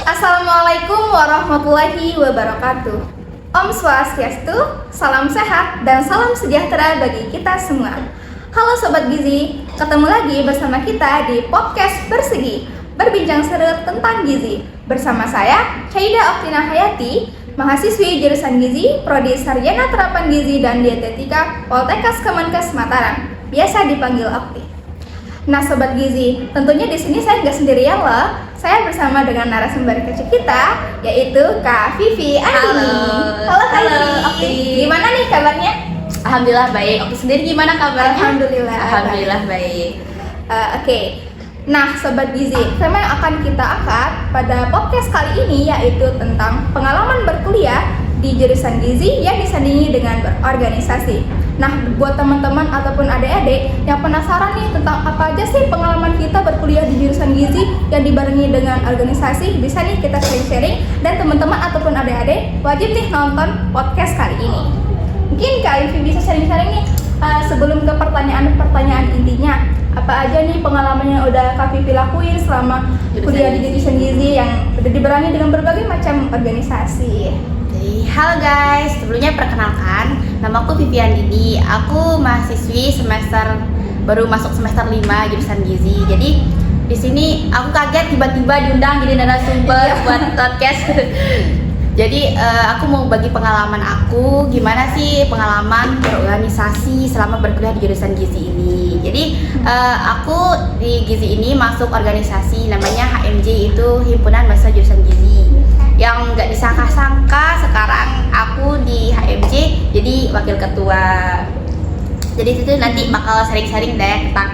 Assalamualaikum warahmatullahi wabarakatuh. Om Swastiastu, salam sehat dan salam sejahtera bagi kita semua. Halo Sobat Gizi, ketemu lagi bersama kita di podcast Bersegi, berbincang seru tentang gizi. Bersama saya, Caida Oktina Hayati, mahasiswi jurusan Gizi, Prodi Sarjana Terapan Gizi dan Dietetika, Poltekkes Kemenkes Mataram, biasa dipanggil Okti. Nah Sobat Gizi, tentunya di sini saya nggak sendirian loh. Saya bersama dengan narasumber kecil kita, yaitu Kak Vivi Andini. Halo Kak Vivi. Okti. Gimana nih kabarnya? Alhamdulillah baik. Okti sendiri gimana kabarnya? Alhamdulillah baik. Oke. Nah Sobat Gizi, tema yang akan kita angkat pada podcast kali ini yaitu tentang pengalaman berkuliah di jurusan Gizi yang disandingi dengan berorganisasi. Nah, buat teman-teman ataupun adik-adik yang penasaran nih tentang apa aja sih pengalaman kita berkuliah di jurusan Gizi yang dibarengi dengan organisasi, bisa nih kita sharing-sharing, dan teman-teman ataupun adik-adik wajib nih nonton podcast kali ini. Mungkin Kak Vivi bisa sharing-sharing nih sebelum ke pertanyaan intinya. Apa aja nih pengalaman yang udah Kak Vivi lakuin selama kuliah di jurusan Gizi yang udah dibarengi dengan berbagai macam organisasi. Halo guys, sebelumnya perkenalkan, nama aku Vivi Andini. Aku mahasiswi baru masuk semester 5 jurusan Gizi. Jadi di sini aku kaget tiba-tiba diundang jadi narasumber buat podcast. Jadi aku mau bagi pengalaman aku, gimana sih pengalaman berorganisasi selama berkuliah di jurusan Gizi ini. Jadi aku di Gizi ini masuk organisasi namanya HMJ, itu Himpunan Mahasiswa Jurusan Gizi. Yang nggak disangka-sangka sekarang aku di HMJ jadi wakil ketua. Jadi itu nanti bakal sharing-sharing deh tentang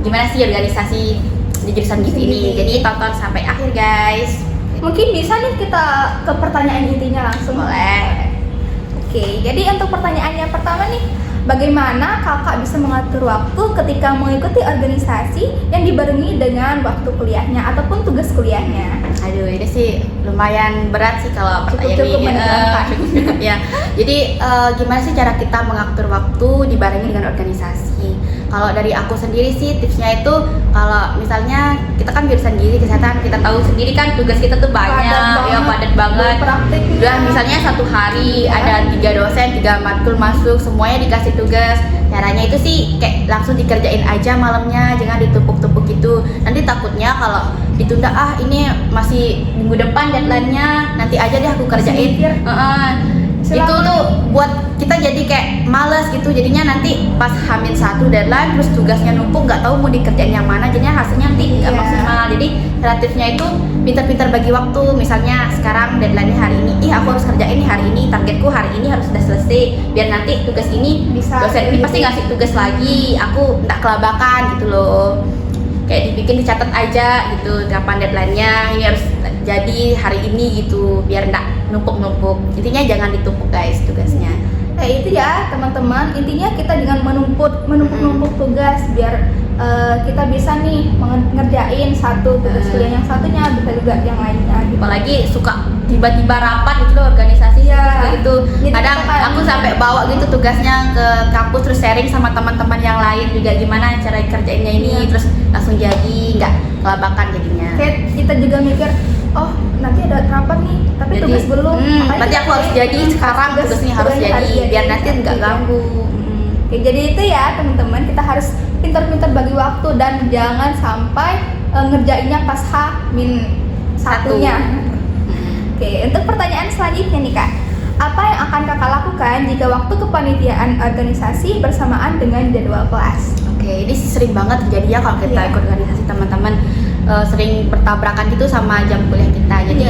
gimana sih organisasi di jurusan Gizi ini. Jadi tonton sampai akhir guys. Mungkin bisa nih kita ke pertanyaan intinya langsung. Boleh. Oke, jadi untuk pertanyaan yang pertama nih, bagaimana kakak bisa mengatur waktu ketika mengikuti organisasi yang dibarengi dengan waktu kuliahnya ataupun tugas kuliahnya? Aduh, ini sih lumayan berat sih kalau pertanyaan Cukup ini. menegangkan. Cukup ya. Jadi gimana sih cara kita mengatur waktu dibarengi dengan organisasi? Kalau dari aku sendiri sih tipsnya itu, kalau misalnya kita kan jurusan Gizi kesehatan, kita tahu sendiri kan tugas kita tuh banyak, padat banget. Udah misalnya satu hari ada 3 dosen, 3 matkul masuk, semuanya dikasih tugas. Caranya itu sih kayak langsung dikerjain aja malamnya, jangan ditumpuk-tumpuk gitu. Nanti takutnya kalau ditunda, ini masih minggu depan deadline-nya, nanti aja deh aku kerjain. Itu tuh buat kita jadi kayak males gitu, jadinya nanti pas H-1 deadline terus tugasnya numpuk, nggak tahu mau dikerjain yang mana, jadinya hasilnya nanti nggak maksimal. Jadi kreatifnya itu pintar-pintar bagi waktu. Misalnya sekarang deadline-nya hari ini, aku harus kerjain nih hari ini, targetku hari ini harus sudah selesai, biar nanti tugas ini dosen ini pasti ngasih tugas lagi, aku nggak kelabakan gitu loh. Kayak dibikin, dicatat aja gitu kapan deadline-nya, ini harus jadi hari ini gitu, biar nggak numpuk-numpuk. Intinya jangan ditumpuk guys tugasnya. Itu ya teman-teman, intinya kita dengan menumpuk tugas biar kita bisa nih ngerjain satu tugas kuliah yang satunya, bisa juga yang lainnya gitu. Apalagi suka tiba-tiba rapat gitu loh organisasi gitu. Kadang aku sampai bawa gitu tugasnya ke kampus, terus sharing sama teman-teman yang lain juga gimana cara kerjainnya ini, terus langsung jadi, nggak kelabakan jadinya. Kayak kita juga mikir, oh nanti ada rapat nih, tapi Jadi, tugas belum. berarti aku harus jadi sekarang, tugasnya harus jadi biar nanti nggak ganggu. Oke, jadi itu ya teman-teman, kita harus pintar-pintar bagi waktu dan jangan sampai ngerjainnya pas H-1-nya. Oke, untuk pertanyaan selanjutnya nih Kak, apa yang akan kakak lakukan jika waktu kepanitiaan organisasi bersamaan dengan jadwal kelas? Oke, ini sih sering banget terjadi ya kalau kita ikut organisasi teman-teman, sering bertabrakan gitu sama jam kuliah kita. Jadi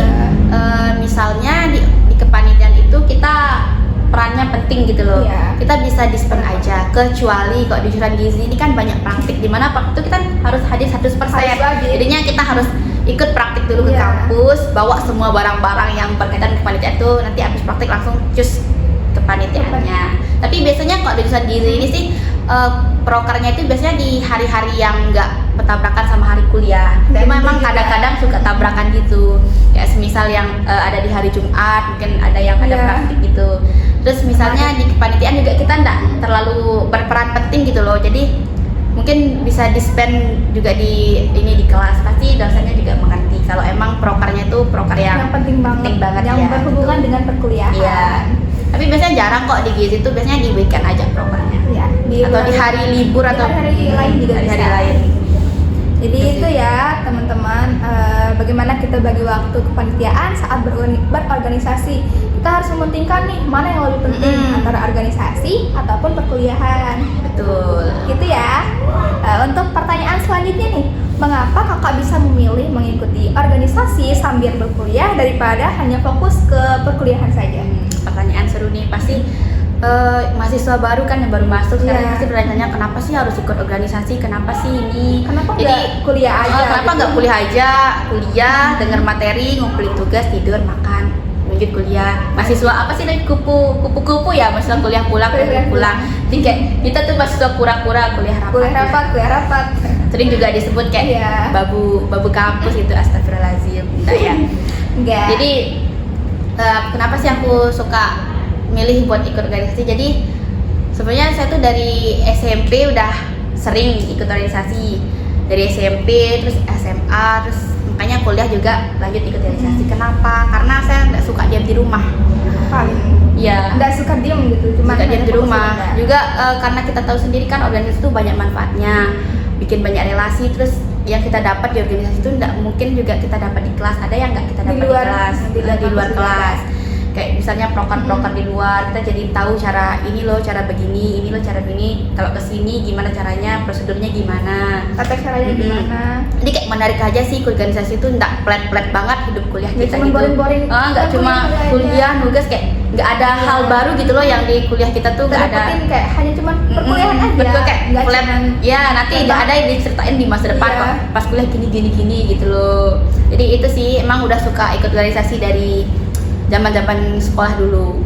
misalnya di kepanitiaan itu kita perannya penting gitu loh. Kita bisa dispen aja, kecuali kalau di jurusan Gizi ini kan banyak praktik, dimana praktik itu kita harus hadir 100%. Jadinya kita harus ikut praktik dulu ke kampus, bawa semua barang-barang yang berkaitan kepanitiaan itu, nanti habis praktik langsung cus kepanitiaannya. Tapi biasanya kalau di jurusan Gizi ini sih prokernya itu biasanya di hari-hari yang nggak bertabrakan sama hari kuliah. Cuma memang kadang-kadang suka tabrakan gitu. Ya semisal yang ada di hari Jumat, mungkin ada yang ada praktik gitu. Terus misalnya di kepanitiaan juga kita nggak terlalu berperan penting gitu loh. Jadi mungkin bisa di-spend juga di kelas, pasti dosennya juga mengerti kalau emang prokernya itu proker penting banget yang ya. berhubungan dengan perkuliahan. Iya. Tapi biasanya jarang kok di Gizi itu, biasanya di weekend aja prokernya. Ya, Atau di hari libur atau hari lain juga hari bisa. lain. Jadi itu ya teman-teman, bagaimana kita bagi waktu kepanitiaan saat berorganisasi. Kita harus mementingkan nih mana yang lebih penting antara organisasi ataupun perkuliahan. Betul. Gitu ya. Untuk pertanyaan selanjutnya nih, mengapa kakak bisa memilih mengikuti organisasi sambil berkuliah daripada hanya fokus ke perkuliahan saja? Pertanyaan seru nih, pasti mahasiswa baru kan yang baru masuk sekarang Iya. pasti bertanya kenapa sih harus ikut organisasi, kenapa sih ini. Kenapa Jadi nggak kuliah aja? kenapa gitu? nggak kuliah aja, kuliah, dengar materi, ngumpulin tugas, tidur, makan, lanjut kuliah. Mahasiswa apa sih dari kupu-kupu ya, mahasiswa kuliah pulang, Kuliah pulang. Jadi kayak kita tuh mahasiswa pura-pura kuliah rapat. Kuliah rapat. Sering juga disebut kayak Iya. babu kampus gitu, astagfirullahaladzim. Enggak ya. Enggak. Jadi kenapa sih aku suka milih buat ikut organisasi? Jadi sebenarnya saya tuh dari SMP udah sering ikut organisasi, dari SMP terus SMA, terus makanya kuliah juga lanjut ikut organisasi. Kenapa? Karena saya nggak suka diam di rumah. Iya. Nggak suka diem gitu, cuma Suka diam di fokus rumah. belajar. Juga karena kita tahu sendiri kan organisasi itu banyak manfaatnya, bikin banyak relasi. Terus yang kita dapat di organisasi itu nggak mungkin juga kita dapat di kelas. Ada yang nggak kita Di dapat di, luar- kelas, di luar di luar kampus kelas. Kayak misalnya proker-proker di luar, kita jadi tahu cara ini loh, cara begini, ini loh cara begini. Kalau kesini gimana caranya, prosedurnya gimana. tata caranya gimana? Jadi kayak menarik aja sih, organisasi itu nggak plat-plat banget hidup kuliah Nggak kita cuma gitu. boring-boring. Nggak cuma kuliah, nugas, kayak nggak ada Iya. hal baru gitu loh yang di kuliah kita tuh Kita nggak ada. dapetin kayak hanya cuma perkuliahan aja. Betul, kayak nggak flat. cuman Ya nanti tentang- ada yang diceritain di masa depan Iya. kok, pas kuliah gini gitu loh. Jadi itu sih emang udah suka ikut organisasi dari zaman sekolah dulu.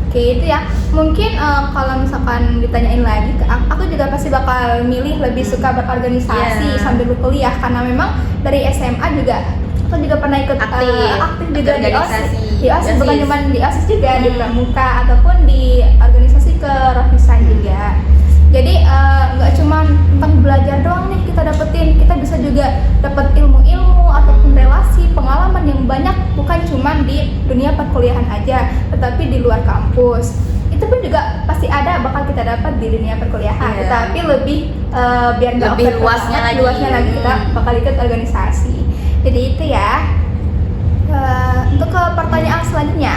Oke, itu ya. Mungkin kalau misalkan ditanyain lagi ke aku juga pasti bakal milih lebih suka berorganisasi Iya. sambil berkuliah, karena memang dari SMA juga aku juga pernah ikut aktif juga di organisasi. OSIS. Di OSIS bukan OSIS. cuma di OSIS juga, di pramuka ataupun di organisasi kerohisan juga. Jadi nggak cuma tentang belajar doang nih kita dapetin, kita bisa juga dapat ilmu-ilmu ataupun relasi, pengalaman yang banyak, bukan cuma di dunia perkuliahan aja, tetapi di luar kampus. Itu pun juga pasti ada bakal kita dapat di dunia perkuliahan, Iya. tetapi lebih biar nggak Lebih over luasnya banget, lagi. luasnya lagi kita bakal ikut organisasi. Jadi itu ya. Untuk ke pertanyaan selanjutnya,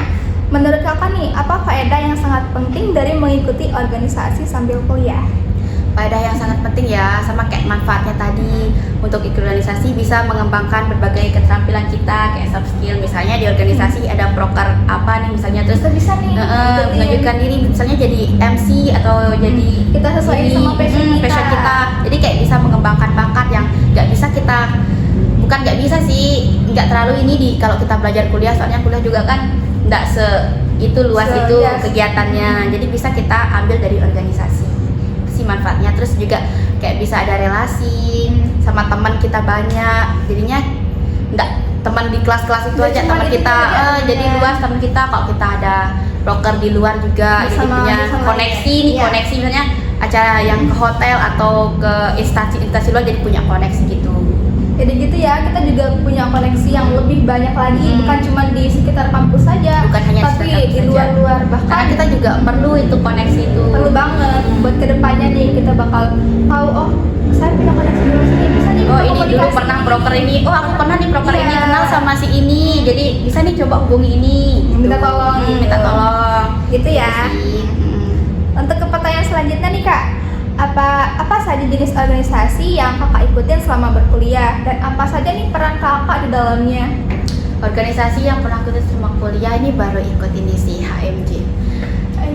menurut kakak nih, apa faedah yang sangat penting dari mengikuti organisasi sambil kuliah? Faedah yang sangat penting ya, sama kayak manfaatnya tadi. Untuk ikut organisasi bisa mengembangkan berbagai keterampilan kita, kayak soft skill. Misalnya di organisasi ada proker apa nih misalnya, terus Kita bisa nih ikutin. menunjukkan diri misalnya jadi MC atau jadi Kita sesuaiin ini, sama passion kita. Jadi kayak bisa mengembangkan bakat yang nggak bisa kita, bukan nggak bisa sih, nggak terlalu ini di kalau kita belajar kuliah, soalnya kuliah juga kan nggak itu luas itu Yes. kegiatannya. Jadi bisa kita ambil dari organisasi. Itu sih manfaatnya. Terus juga kayak bisa ada relasi sama teman kita banyak. Jadinya nggak teman di kelas-kelas itu Nggak aja, cuma teman di kita situ aja, jadi ya. luas teman kita. Kalau kita ada broker di luar juga, Bisa jadi punya sama koneksi nih, iya. koneksi misalnya acara yang ke hotel atau ke instansi luar, jadi punya koneksi gitu. Jadi gitu ya, kita juga punya koneksi yang lebih banyak lagi, bukan cuma di sekitar kampus saja, Bukan hanya tapi sekitar kampus di saja. luar-luar, Karena bahkan kita juga perlu itu koneksi itu. perlu banget buat kedepannya nih, kita bakal tahu, oh saya punya koneksi di luar sini, bisa nih Oh kita ini dulu komunikasi. pernah broker ini, oh aku pernah nih broker Iya. ini kenal sama si ini, jadi bisa nih coba hubungi ini. Minta tolong. Minta tolong. Gitu ya. Gitu sih. Untuk ke pertanyaan selanjutnya nih kak, apa saja jenis organisasi yang kakak ikutin selama berkuliah, dan apa saja nih peran kakak di dalamnya? Organisasi yang pernah ikut selama kuliah ini baru ikut ini sih HMJ.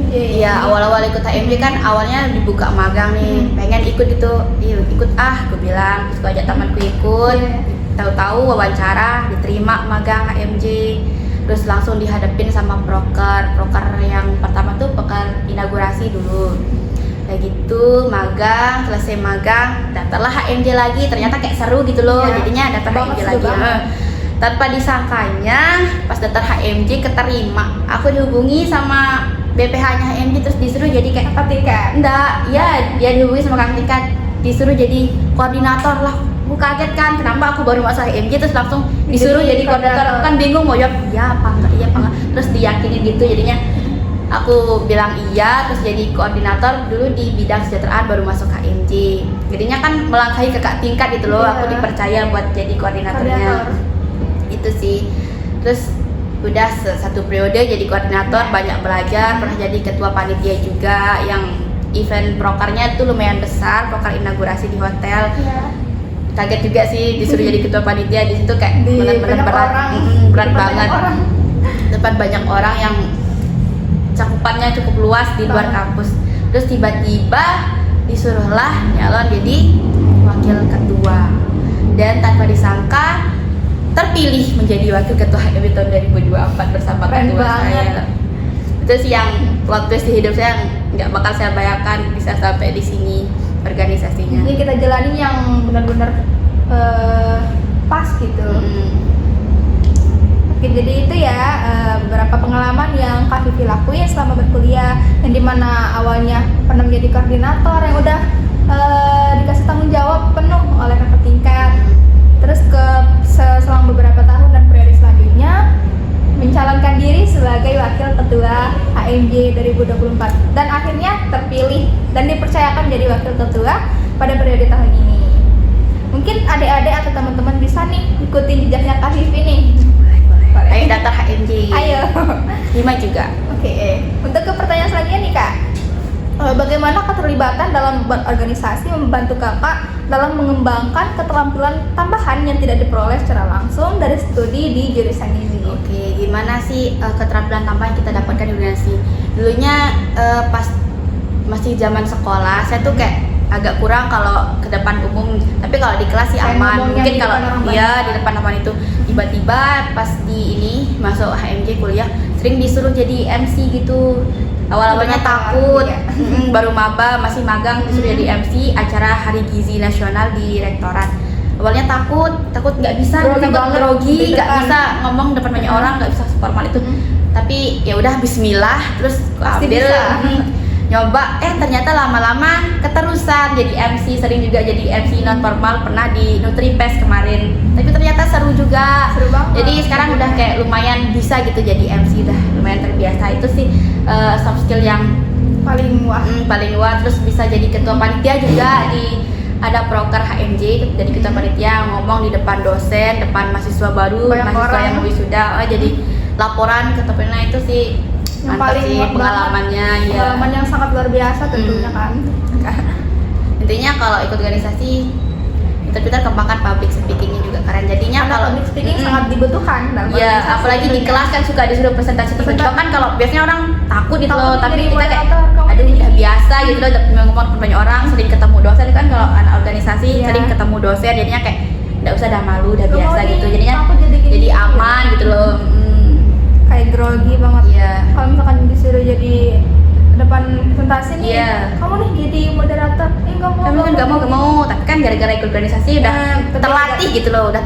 Iya, awal-awal ikut HMJ kan awalnya dibuka magang nih, pengen ikut gitu, ikut gue bilang, terus gue ajak temanku ikut, Iya. tahu-tahu wawancara, diterima magang HMJ, terus langsung dihadapin sama proker yang pertama tuh proker inaugurasi dulu. Kayak gitu, magang, selesai magang, daftarlah HMJ lagi, ternyata kayak seru gitu loh, Iya. jadinya daftar Banget, HMJ seru lagi. banget. Tanpa disangkanya, pas daftar HMJ keterima, aku dihubungi sama BPH-nya HMJ, terus disuruh jadi kayak Ketika enggak, ya dia dihubungi sama Kang Tika, disuruh jadi koordinator lah. aku kaget kan, kenapa aku baru masuk HMJ terus langsung disuruh jadi koordinator. Aku kan bingung mau jawab iya apa enggak, terus diyakinin gitu, jadinya aku bilang iya, terus jadi koordinator dulu di bidang kesejahteraan, baru masuk HMJ. Jadinya kan melangkahi kakak tingkat gitu loh, aku dipercaya buat jadi koordinatornya. Itu sih. Terus udah satu periode jadi koordinator, banyak belajar, pernah jadi ketua panitia juga yang event prokernya tuh lumayan besar, proker inaugurasi di hotel. Kaget juga sih disuruh jadi ketua panitia di situ, kayak benar-benar berat banget. Depan banyak orang yang cakupannya cukup luas di luar kampus. Terus tiba-tiba disuruhlah nyalon jadi wakil ketua, dan tanpa disangka terpilih menjadi wakil ketua HMJ tahun 2024 bersama ketua saya. Itu sih yang plot twist di hidup saya, nggak bakal saya bayangkan bisa sampai di sini organisasinya. Ini kita jalanin yang benar-benar pas gitu. Oke, jadi itu ya beberapa pengalaman yang Kak Vivi lakuin selama berkuliah, yang dimana awalnya pernah menjadi koordinator yang udah dikasih tanggung jawab penuh oleh kakak tingkat, terus selang beberapa tahun dan periode selanjutnya mencalonkan diri sebagai wakil ketua HMJ 2024 dan akhirnya terpilih dan dipercayakan menjadi wakil ketua pada periode tahun ini. Mungkin adik-adik atau teman-teman bisa nih ikutin jejaknya Kak Vivi nih. Boleh. Ayo daftar HMJ. Ayo. Hima juga. Oke. Untuk ke pertanyaan selanjutnya nih Kak, bagaimana keterlibatan dalam organisasi membantu kakak dalam mengembangkan keterampilan tambahan yang tidak diperoleh secara langsung dari studi di jurusan gizi? Oke, gimana sih keterampilan tambahan yang kita dapatkan di organisasi? Dulunya pas masih zaman sekolah, saya tuh kayak agak kurang kalau ke depan umum, tapi kalau di kelas sih aman. Mungkin kalau di depan teman itu tiba-tiba pas di ini masuk HMJ kuliah sering disuruh jadi MC gitu. Awal-awalnya takut, baru maba masih magang disuruh jadi MC acara Hari Gizi Nasional di Rektorat. Awalnya takut nggak bisa, grogi, nggak bisa ngomong depan banyak orang, nggak bisa formal itu. Tapi ya udah Bismillah, terus aku ambil nyoba, ternyata lama-lama keterusan jadi MC, sering juga jadi MC non formal, pernah di NutriPes kemarin. Tapi ternyata seru juga. Seru banget. Jadi sekarang udah kayak lumayan bisa gitu jadi MC, udah lumayan terbiasa. Itu sih soft skill yang paling wah. Terus bisa jadi ketua panitia juga di ada proker HMJ, jadi ketua panitia ngomong di depan dosen, depan mahasiswa baru, mahasiswa yang wisuda, jadi laporan ke ketua itu sih yang mantap paling sih pengalamannya. Pengalaman yang sangat luar biasa tentunya kan. Intinya kalau ikut organisasi kita kembangkan public speakingnya juga keren. Jadinya kalau public speaking sangat dibutuhkan dalam organisasi. Apalagi di kelas kan suka disuruh presentasi kan kalau biasanya orang takut gitu loh, tapi kita kayak aduh udah biasa gitu loh, ngomong ke banyak orang, sering ketemu dosen kan, kalau anak organisasi sering ketemu dosen, jadinya kayak nggak usah dah malu, udah biasa gitu, jadinya jadi aman gitu loh. Kayak grogi banget. Kalau misalkan disuruh jadi depan presentasi nih, kamu nih jadi moderator, nggak mau, tapi kan gara-gara ikut organisasi udah terlatih gitu loh, udah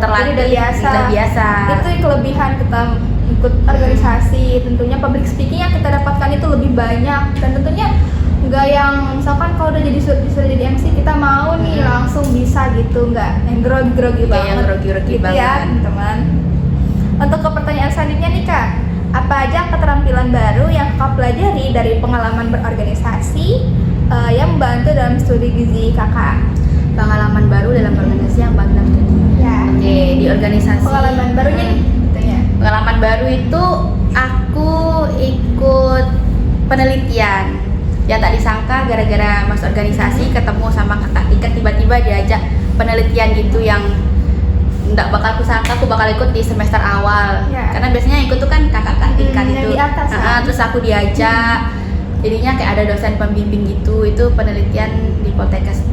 biasa. Itu kelebihan kita ikut organisasi, tentunya public speaking yang kita dapatkan itu lebih banyak, dan tentunya nggak yang misalkan kalau udah disuruh jadi MC kita mau nih langsung bisa gitu, nggak yang grogi banget. Yang grogi gitu banget. Ya teman. Untuk ke pertanyaan selanjutnya nih Kak, apa aja keterampilan baru yang Kakak pelajari dari pengalaman berorganisasi yang membantu dalam studi gizi Kakak? Pengalaman baru dalam organisasi yang membantu dalam studi. Oke, di organisasi. Pengalaman barunya nih, Pengalaman baru itu aku ikut penelitian. Ya tak disangka gara-gara masuk organisasi ketemu sama kakak tingkat, tiba-tiba diajak penelitian gitu yang nggak bakal aku bakal ikut di semester awal. Karena biasanya ikut tuh kan kakak tingkat itu. Di atas, terus aku diajak. Jadinya kayak ada dosen pembimbing gitu, itu penelitian di Poltekkes.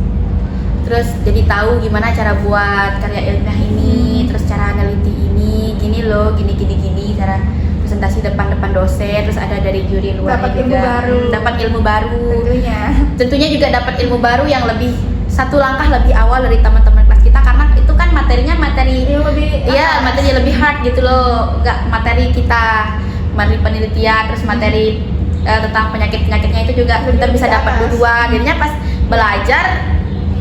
Terus jadi tahu gimana cara buat karya ilmiah ini, terus cara neliti ini, gini loh, gini cara presentasi depan dosen, terus ada dari juri luar juga. Dapat ilmu baru. Tentunya juga dapat ilmu baru yang lebih satu langkah lebih awal dari teman-teman kelas kita, karena itu kan materi lebih hard gitu loh, nggak materi kita penelitian, terus materi tentang penyakitnya itu juga kita bisa dapat duluan. Jadinya pas belajar,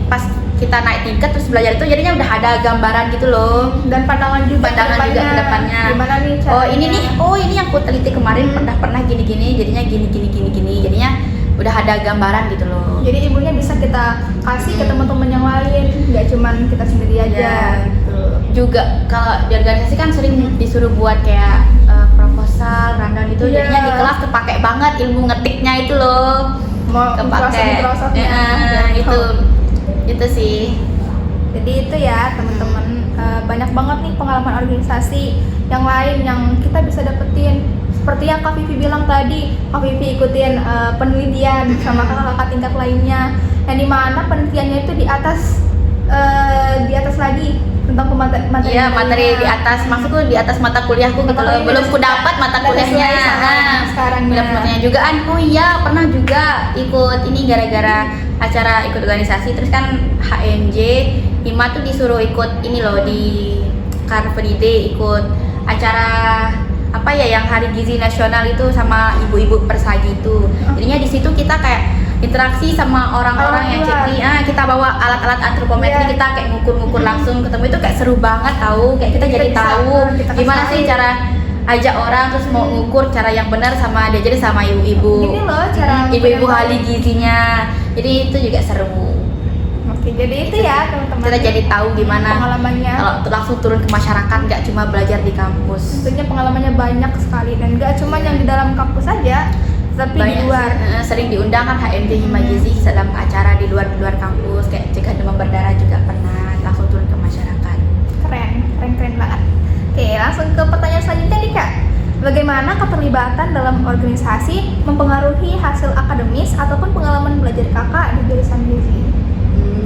pas kita naik tingkat terus belajar itu jadinya udah ada gambaran gitu loh. Dan pandangan juga Pandangan juga ke depannya. Gimana nih Oh caranya? ini nih, oh ini yang aku teliti kemarin pernah gini-gini, jadinya gini, jadinya udah ada gambaran gitu loh. Jadi ilmunya bisa kita kasih ke teman-teman yang lain, nggak cuman kita sendiri aja. Ya. Gitu. Juga kalau di organisasi kan sering disuruh buat kayak proposal, rundown gitu, Iya. jadinya di kelas kepake banget ilmu ngetiknya itu loh. Mau Kepake. filosofinya. Itu sih. Jadi itu ya teman-teman, banyak banget nih pengalaman organisasi yang lain yang kita bisa dapetin. Seperti yang Kak Vivi bilang tadi, Kak Vivi ikutin penelitian sama kakak-kakak tingkat lainnya, yang dimana penelitiannya itu di atas lagi tentang materi. Iya, materi di atas, maksudku di atas mata kuliahku gitu loh. Belum ku dapat mata kuliahnya. Sekarang Belum kuliahnya juga kan. Oh iya, pernah juga ikut ini gara-gara acara ikut organisasi, terus kan HMJ Hima tuh disuruh ikut ini loh di Car Free Day, ikut acara apa ya yang Hari Gizi Nasional itu sama ibu-ibu persagi itu. Jadinya di situ kita kayak interaksi sama orang-orang yang kita bawa alat-alat antropometri, kita kayak ngukur-ngukur langsung ketemu, itu kayak seru banget tahu, kayak kita jadi bisa, tahu kita gimana kasih sih cara ajak orang terus mau ngukur cara yang benar sama diajarin sama ibu-ibu. Gini loh cara ibu-ibu ahli gizinya. Jadi itu juga seru. Oke, jadi itu ya teman-teman. Kita jadi tahu gimana pengalamannya. kalau langsung turun ke masyarakat, nggak cuma belajar di kampus. Tentunya pengalamannya banyak sekali dan nggak cuma yang di dalam kampus saja, tapi di luar. Sering diundang kan HMJ Hima Gizi dalam acara di luar kampus, kayak cegah demam berdarah juga pernah langsung turun ke masyarakat. Keren banget. Oke, langsung ke pertanyaan selanjutnya nih Kak. Bagaimana keterlibatan dalam organisasi mempengaruhi hasil akademis ataupun pengalaman belajar Kakak di jurusan gizi?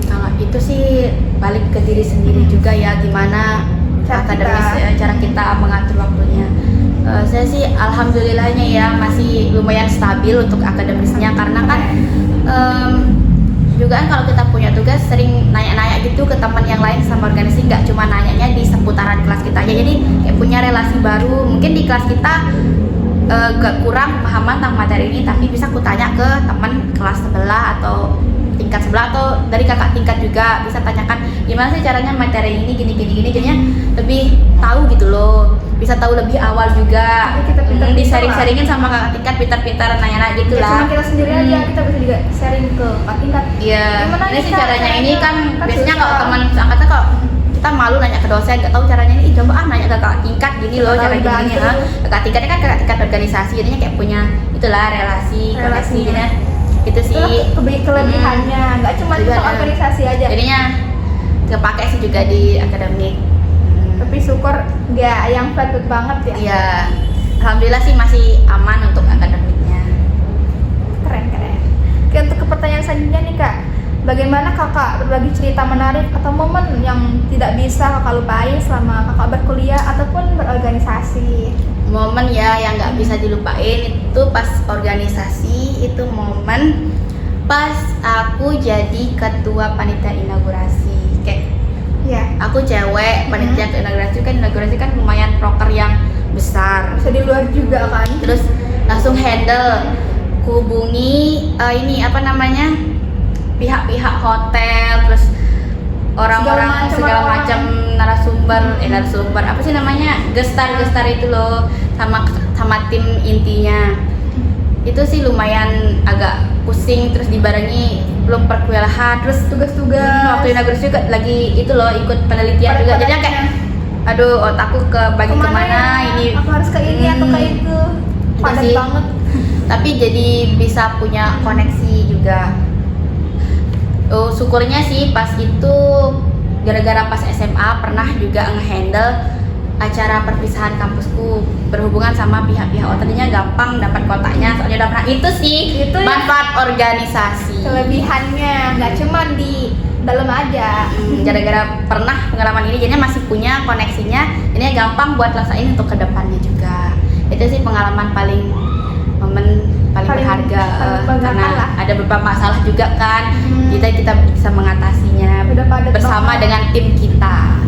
Kalau itu sih balik ke diri sendiri juga ya, gimana cara kita mengatur waktunya. Saya sih alhamdulillahnya ya masih lumayan stabil untuk akademisnya, karena kan juga kan kalau kita punya tugas sering nanya-nanya gitu ke teman yang lain sama organisasi, nggak cuma nanyanya di seputaran kelas kita aja, jadi kayak punya relasi baru. Mungkin di kelas kita gak kurang pemahaman tentang materi ini, tapi bisa aku tanya ke teman kelas sebelah atau tingkat sebelah atau dari kakak tingkat juga, bisa tanyakan gimana sih caranya materi ini gini, jadinya lebih tahu gitu loh, bisa tahu lebih awal juga. Di sharing-sharingin sama kakak tingkat, pintar-pintar nanya-nanya gitu lah. Cuma kita sendiri aja, kita bisa juga sharing ke kakak tingkat. Iya, ini sih caranya ini kan biasanya susah. kalau teman angkatan kok kita malu nanya ke dosen, nggak tahu caranya ini, coba nanya ke kakak tingkat gini loh, cara gini ya. Kakak tingkatnya kan kakak tingkat organisasi, jadinya kayak punya itulah relasi, koneksi jadinya. Itu sih kelebihannya, nggak cuma tentang organisasi aja. Jadinya kepake sih juga di akademik. Tapi syukur nggak yang flat banget ya. Iya, alhamdulillah sih masih aman untuk akademiknya. Keren. Oke, untuk ke pertanyaan selanjutnya nih Kak, bagaimana Kakak berbagi cerita menarik atau momen yang tidak bisa Kakak lupain selama Kakak berkuliah ataupun berorganisasi? Momen ya yang nggak bisa dilupain itu pas organisasi, itu momen pas aku jadi ketua panitia inaugurasi. Kayak aku cewek panitia inaugurasi kan lumayan proker yang besar, Bisa di luar juga kan? terus langsung handle, hubungi ini apa namanya, pihak-pihak hotel, terus orang-orang segala macam narasumber apa sih namanya, gestar itu loh, sama tim intinya. Itu sih lumayan agak pusing, terus dibarengi belum perkuliahan, terus tugas-tugas waktu inaugurasi juga lagi itu loh, ikut penelitian juga, jadinya kayak aduh otakku kebagi kemana ya? ini, aku harus ke ini atau ke itu, padat sih. banget. Tapi jadi bisa punya koneksi juga. Oh, syukurnya sih pas itu gara-gara pas SMA pernah juga nge-handle acara perpisahan kampusku berhubungan sama pihak-pihak tadinya gampang dapat kontaknya, soalnya udah pernah. Itu sih Itu manfaat organisasi. Kelebihannya nggak cuma di dalam aja. Gara-gara pernah pengalaman ini jadinya masih punya koneksinya, jadinya gampang buat laksain untuk kedepannya juga. Itu sih pengalaman momen paling berharga, karena lah. ada beberapa masalah juga kan, kita bisa mengatasinya bersama dengan tim kita,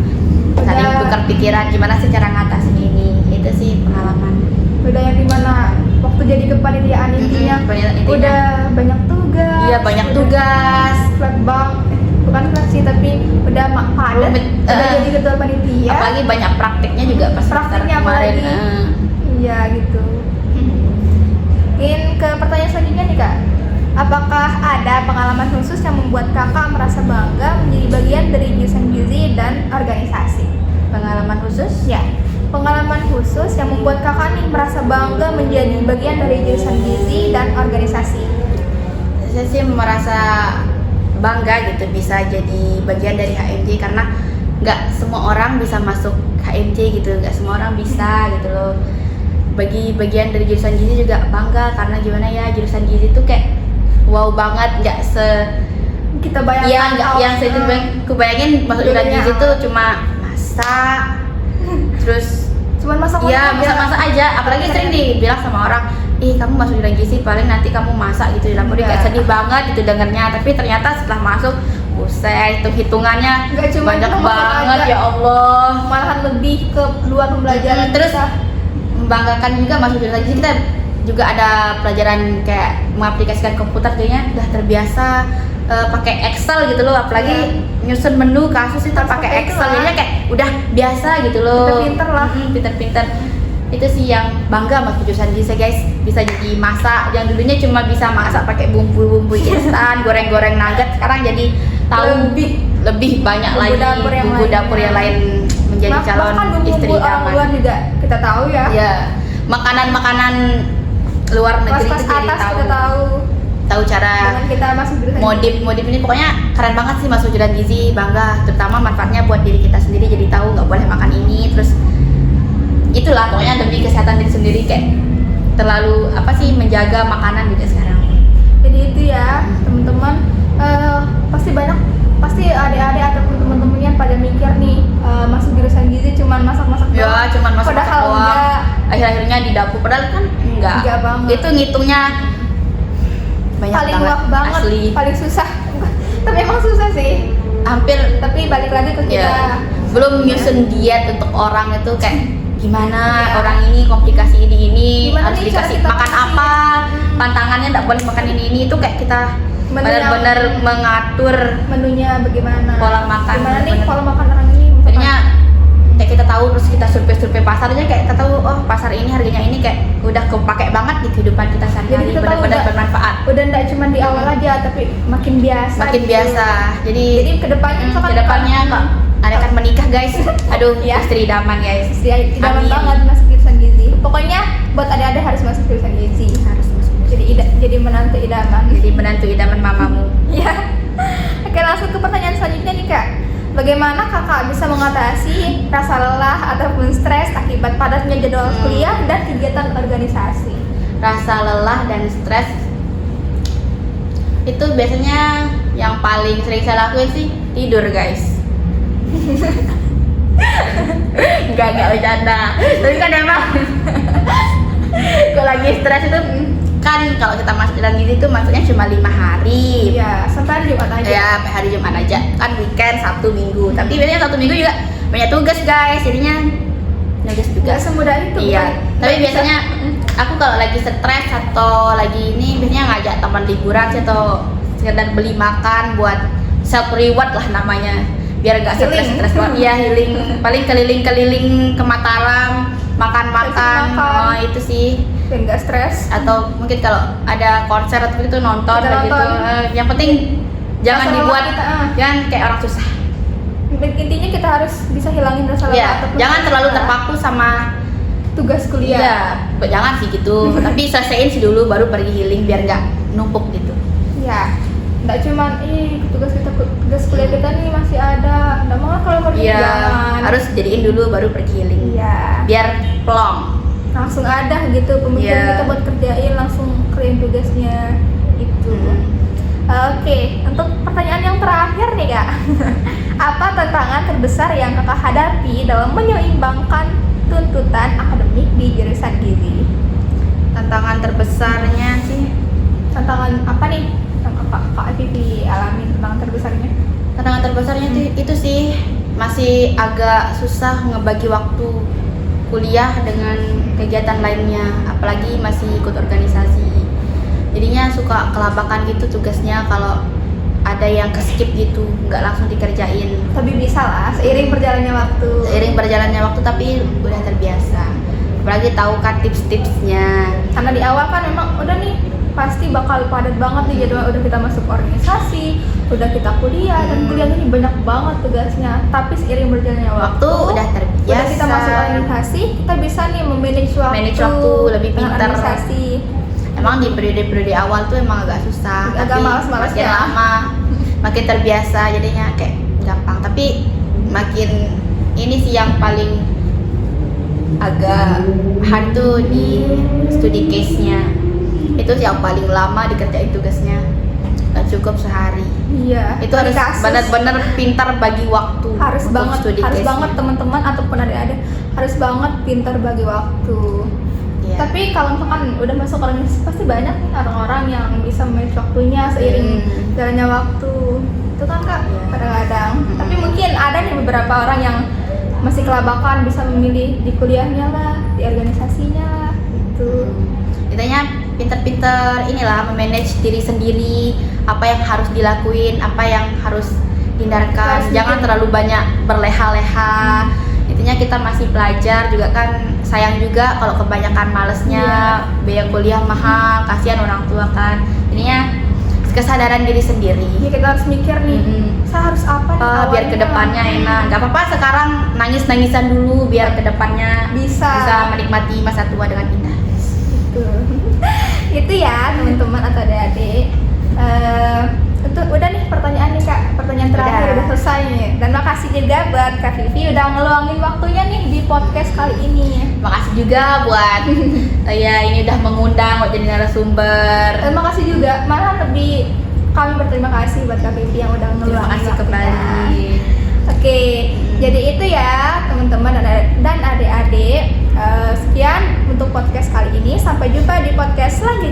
saling tukar pikiran gimana sih cara ngatasin ini. Itu sih pengalaman. Udah yang dimana waktu jadi kepanitiaan intinya intinya udah banyak tugas. Iya, banyak tugas. Flat banget. bukan seleksi tapi udah padat, udah jadi ketua panitia. Apalagi banyak prakteknya juga pas Prakteknya kemarin. apalagi. Iya gitu. Mungkin ke pertanyaan selanjutnya nih Kak. Apakah ada pengalaman khusus yang membuat Kakak merasa bangga menjadi bagian dari jurusan gizi dan organisasi? Pengalaman khusus? Ya, pengalaman khusus yang membuat Kakak nih merasa bangga menjadi bagian dari jurusan gizi dan organisasi. Saya sih merasa bangga gitu bisa jadi bagian dari HMJ karena nggak semua orang bisa masuk HMJ gitu, nggak semua orang bisa gitu loh. Bagi bagian dari jurusan gizi juga bangga karena gimana ya, jurusan gizi tuh kayak wow banget, nggak Kita bayangkan. iya nggak yang saya kebayangin masuk jurusan Bedanya gizi tuh cuma masak terus cuman masak-masak iya aja. masak-masak aja, apalagi sering dibilang sama orang, ih kamu masuk jurusan gizi paling nanti kamu masak gitu di dapur. Iya. Kayak sedih banget gitu dengarnya, tapi ternyata setelah masuk buset hitungannya Nggak cuma banyak kita masak banget aja. ya Allah. Malahan lebih ke luar pembelajaran. Terus kita. membanggakan juga masuk jurusan gizi, kita juga ada pelajaran kayak mengaplikasikan komputer, jadinya udah terbiasa pakai Excel gitu loh, apalagi nyusun menu kasus itu pakai Itu Excel, lah. jadinya kayak udah biasa gitu loh. Pinter-pinter lah. Pinter-pinter. Itu sih yang bangga masuk jurusan gizi guys, bisa jadi masak yang dulunya cuma bisa masak pakai bumbu-bumbu instan, goreng-goreng nugget, sekarang jadi tahu lebih banyak Bumbu lagi dapur yang bumbu lainnya. dapur yang lain menjadi calon Bahkan istri bumbu orang idaman. luar juga kita tahu ya. Ya, makanan-makanan luar negeri Pas itu jadi atas tahu kita tahu cara dengan kita masuk jurusan modif ini, pokoknya keren banget sih masuk jurusan gizi, bangga, terutama manfaatnya buat diri kita sendiri, jadi tahu nggak boleh makan ini, terus itulah pokoknya demi kesehatan diri sendiri, kayak terlalu apa sih menjaga makanan juga sekarang. Jadi itu ya teman-teman, pasti adik-adik ataupun teman-temannya pada mikir nih masuk jurusan gizi cuman masak-masak Ya doang. cuman masak Padahal doang, enggak. akhir-akhirnya di dapur, padahal kan enggak banget. itu ngitungnya banyak Paling banget, wah banget, asli paling susah. Tapi emang susah sih. hampir Tapi balik lagi ke kita. ya belum nyusun diet untuk orang itu kayak gimana Ya. orang ini komplikasi ini Gimana harus nih cara dikasih kita makan kasih? apa, pantangannya nggak boleh makan ini itu kayak kita benar-benar mengatur Menunya bagaimana? pola makan, Gimana nih bener. pola makan orang ini? Misalkan- jadinya kayak kita tahu, terus kita survei pasarnya, kayak kita tahu oh pasar ini harganya ini, kayak udah kepake banget di kehidupan kita Jadi sehari-hari, kita tahu benar-benar udah- bermanfaat, udah enggak cuma di awal aja tapi makin biasa. makin gitu. biasa. Jadi kedepannya misalkan kedepannya kok ada kan menikah guys, aduh Ya. istri idaman guys, idaman Amin. banget masuk jurusan gizi. Pokoknya buat adik-adik harus masuk jurusan gizi. harus masuk. Jadi menantu idaman. Jadi menantu idaman mamamu. Ya. Oke, langsung ke pertanyaan selanjutnya nih Kak. Bagaimana Kakak bisa mengatasi rasa lelah ataupun stres akibat padatnya jadwal kuliah dan kegiatan organisasi? Rasa lelah dan stres itu biasanya yang paling sering saya lakuin sih tidur guys. Enggak bercanda, tapi kan emang kalau lagi stres itu kan, kalau kita masuk dalam gizi itu masuknya cuma 5 hari. Iya, sampai Jumat aja. Ya, sampai hari Jumat aja. Kan weekend Sabtu Minggu. Tapi biasanya Sabtu Minggu juga banyak tugas guys. Jadinya tugas juga. Nggak semudah itu. Iya. bukan? Tapi Nggak biasanya aku kalau lagi stres atau lagi ini biasanya ngajak teman liburan sih, atau sekedar beli makan buat self reward lah namanya. Biar nggak Healing. stres banget. Iya, healing. Paling keliling-keliling ke Mataram, makan-makan. Makan. Oh, itu sih. biar nggak stres. Atau mungkin kalau ada konser atau itu nonton Kita begitu. nonton. Yang penting jangan Rasa dibuat lelah kita, jangan kayak orang susah. Intinya kita harus bisa hilangin rasa lelah Ya, ataupun jangan terlalu rasa terpaku sama tugas kuliah. iya, jangan sih gitu. Tapi selesaiin sih dulu baru pergi healing biar nggak numpuk gitu. Ya, nggak cuman tugas kuliah kita nih masih ada. Nggak mau kalau pergi Iya, jangan. harus jadiin dulu baru pergi healing. Iya. Biar plong. Langsung ada gitu pemikiran Iya. kita buat kerjain, langsung kerjain tugasnya itu. Oke, untuk pertanyaan yang terakhir nih Kak. Apa tantangan terbesar yang Kakak hadapi dalam menyeimbangkan tuntutan akademik di jurusan gizi? Tantangan terbesarnya sih, Tantangan apa nih yang Kak Vivi alami, tantangan terbesarnya? tantangan terbesarnya itu sih masih agak susah ngebagi waktu kuliah dengan kegiatan lainnya, apalagi masih ikut organisasi. Jadinya suka kelabakan gitu tugasnya kalau ada ada yang ke-skip gitu, nggak langsung dikerjain. Tapi bisa lah seiring berjalannya waktu. Seiring berjalannya waktu tapi udah terbiasa. Apalagi tahu kan tips-tipsnya. Karena di awal kan memang udah nih pasti bakal padat banget nih jadwal, udah kita masuk organisasi, udah kita kuliah dan kuliahnya ini banyak banget tugasnya. Tapi seiring berjalannya waktu Udah terbiasa. udah kita masuk organisasi, kita bisa nih memanage waktu, Manage waktu lebih dengan pintar. organisasi. Emang di periode-periode awal tuh emang agak susah, Agak tapi malas-malas makin ya. lama makin terbiasa jadinya kayak gampang. Tapi makin ini sih yang paling agak hard tuh di studi case-nya. Itu sih yang paling lama dikerjain tugasnya, nggak cukup sehari. Iya. Itu harus kasus. benar-benar pintar bagi waktu. Harus untuk banget, studi harus case-nya. banget teman-teman ataupun adik-adik harus banget pintar bagi waktu. Iya. Tapi kalau misalkan udah masuk organisasi pasti banyak nih orang-orang yang bisa manage waktunya seiring jalannya waktu. Itu kan Kak, Iya. kadang-kadang. Tapi mungkin ada nih beberapa orang yang masih kelabakan bisa memilih di kuliahnya lah, di organisasinya lah, gitu. Intinya pinter-pinter inilah memanage diri sendiri, apa yang harus dilakuin, apa yang harus dihindarkan. Harus Jangan bikin- terlalu banyak berleha-leha. Intinya kita masih pelajar juga kan, sayang juga kalau kebanyakan malesnya, biaya kuliah mahal, kasihan orang tua kan. Intinya kesadaran diri sendiri. Ya kita harus mikir nih, saya harus apa nih Biar awalnya? kedepannya enak. Gak apa-apa sekarang nangis-nangisan dulu biar kedepannya Bisa. menikmati masa tua dengan indah. Gitu. Itu ya teman-teman atau adik-adik. Itu udah nih pertanyaan nih Kak, pertanyaan terakhir Udah. udah selesai nih. Dan makasih juga buat Kak Vivi udah ngeluangin waktunya nih di podcast kali ini. Makasih juga buat ya ini udah mengundang buat jadi narasumber. Terima kasih juga, malah lebih kami berterima kasih buat Kak Vivi yang udah Terima ngeluangin kasih waktunya. kembali. Oke, jadi itu ya teman-teman dan adik-adik. Sekian untuk podcast kali ini. Sampai jumpa di podcast selanjutnya.